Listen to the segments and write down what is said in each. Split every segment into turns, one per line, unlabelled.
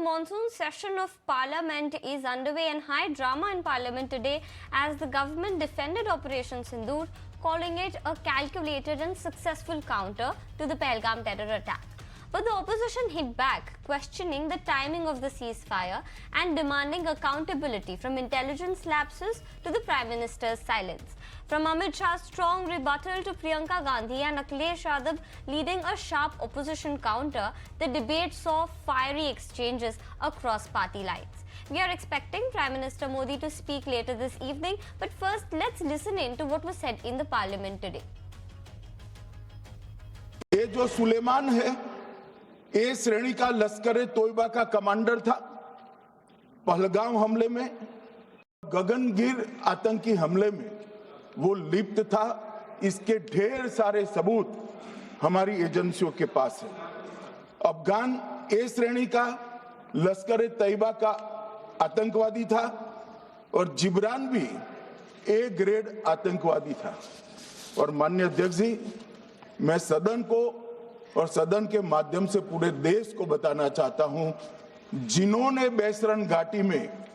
monsoon session of Parliament is underway and high drama in Parliament today as the government defended Operation Sindoor, calling it a calculated and successful counter to the Pahalgam terror attack. But the opposition hit back, questioning the timing of the ceasefire and demanding accountability from intelligence lapses to the Prime Minister's silence. From Amit Shah's strong rebuttal to Priyanka Gandhi and Akhilesh Yadav leading a sharp opposition counter, the debate saw fiery exchanges across party lines. We are expecting Prime Minister Modi to speak later this evening, but first let's listen in to what was said in the Parliament today.
ये जो सुलेमान है, ए श्रेणी का लश्कर तोयबा का commander था। पहलगाम हमले में, गगनगिर आतंकी हमले में वो लिप्त था। इसके ढेर सारे सबूत हमारी एजेंसियों के पास है। अफगान ए श्रेणी का लश्कर तैयबा का आतंकवादी था और जिब्रान भी ए ग्रेड आतंकवादी था। और माननीय अध्यक्ष जी, मैं सदन को और सदन के माध्यम से पूरे देश को बताना चाहता हूं, जिन्होंने बैसरन घाटी में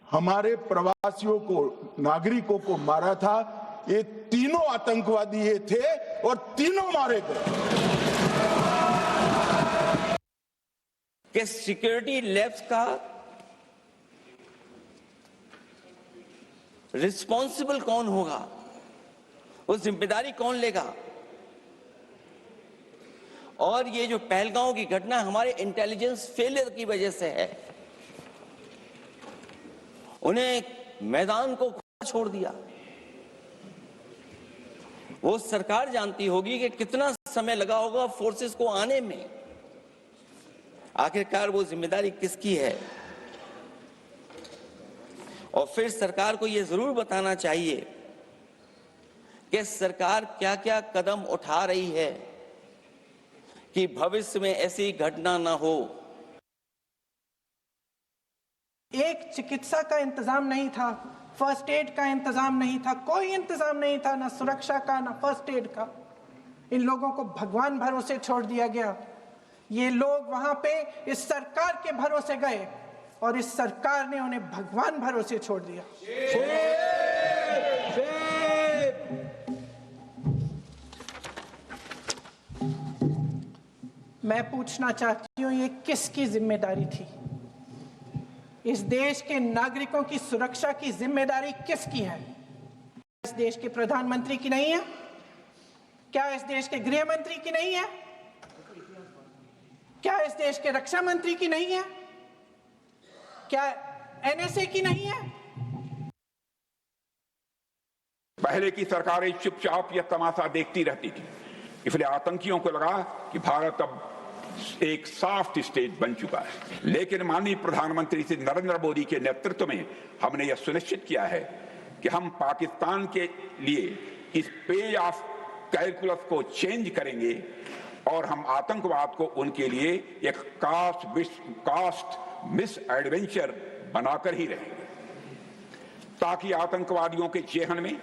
हमारे प्रवासियों को, नागरिकों को मारा था, ये तीनों आतंकवादी ये थे और तीनों मारे गए।
कि सिक्योरिटी लैब्स का रिस्पॉन्सिबल कौन होगा, वो जिम्मेदारी कौन लेगा? और ये जो पहलगांव की घटना हमारे इंटेलिजेंस फेलियर की वजह से है, उन्हें मैदान को छोड़ दिया। वो सरकार जानती होगी कि कितना समय लगा होगा फोर्सेस को आने में। आखिरकार वो जिम्मेदारी किसकी है? और फिर सरकार को यह जरूर बताना चाहिए कि सरकार क्या क्या कदम उठा रही है कि भविष्य में ऐसी घटना ना हो।
एक चिकित्सा का इंतजाम नहीं था, फर्स्ट एड का इंतजाम नहीं था, कोई इंतजाम नहीं था, ना सुरक्षा का ना फर्स्ट एड का। इन लोगों को भगवान भरोसे छोड़ दिया गया। ये लोग वहां पे इस सरकार के भरोसे गए और इस सरकार ने उन्हें भगवान भरोसे छोड़ दिया। मैं पूछना चाहती हूं, ये किसकी जिम्मेदारी थी? इस देश के नागरिकों की सुरक्षा की जिम्मेदारी किसकी है? इस देश के प्रधानमंत्री की नहीं है? क्या इस देश के गृह मंत्री की नहीं है? क्या इस देश के रक्षा मंत्री की नहीं है? क्या एनएसए की नहीं है?
पहले की सरकारें चुपचाप यह तमाशा देखती रहती थी, इसलिए आतंकियों को लगा कि भारत अब एक सॉफ्ट स्टेट बन चुका है। लेकिन माननीय प्रधानमंत्री श्री नरेंद्र मोदी के नेतृत्व में हमने यह सुनिश्चित किया है कि हम पाकिस्तान के लिए इस पे ऑफ कैलकुलस को चेंज करेंगे और हम आतंकवाद को उनके लिए एक कास्ट मिस एडवेंचर बनाकर ही रहेंगे, ताकि आतंकवादियों के जेहन में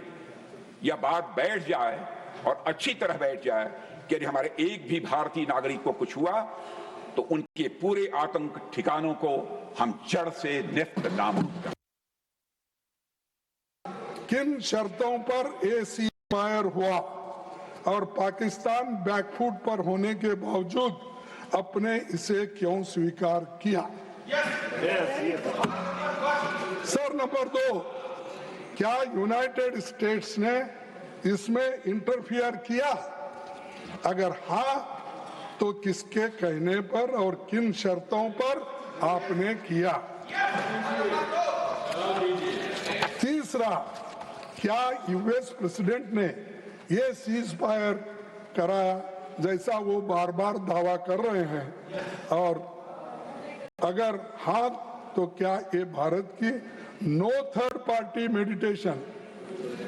यह बात बैठ जाए और अच्छी तरह बैठ जाए कि यदि हमारे एक भी भारतीय नागरिक को कुछ हुआ तो उनके पूरे आतंक ठिकानों को हम जड़ से नेस्त नाबूद करें।
किन शर्तों पर ये सीज़फायर हुआ और पाकिस्तान बैकफुट पर होने के बावजूद अपने इसे क्यों स्वीकार किया? सर, नंबर 2, क्या यूनाइटेड स्टेट्स ने इसमें इंटरफियर किया? अगर हाँ, तो किसके कहने पर और किन शर्तों पर आपने किया? तीसरा, क्या यूएस प्रेसिडेंट ने ये सीज़फायर कराया जैसा वो बार बार दावा कर रहे हैं? और अगर हाँ, तो क्या ये भारत की नो थर्ड पार्टी मेडिटेशन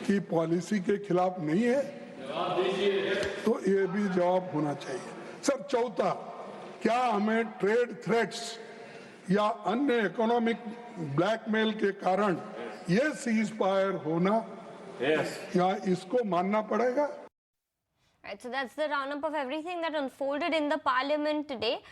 की पॉलिसी के खिलाफ नहीं है? तो ये भी जवाब होना चाहिए। सर, चौथा, क्या हमें ट्रेड थ्रेट्स या अन्य इकोनॉमिक ब्लैकमेल के कारण ये सीज़फायर होना या इसको मानना पड़ेगा?
Right, so that's the roundup of everything that unfolded in the Parliament today.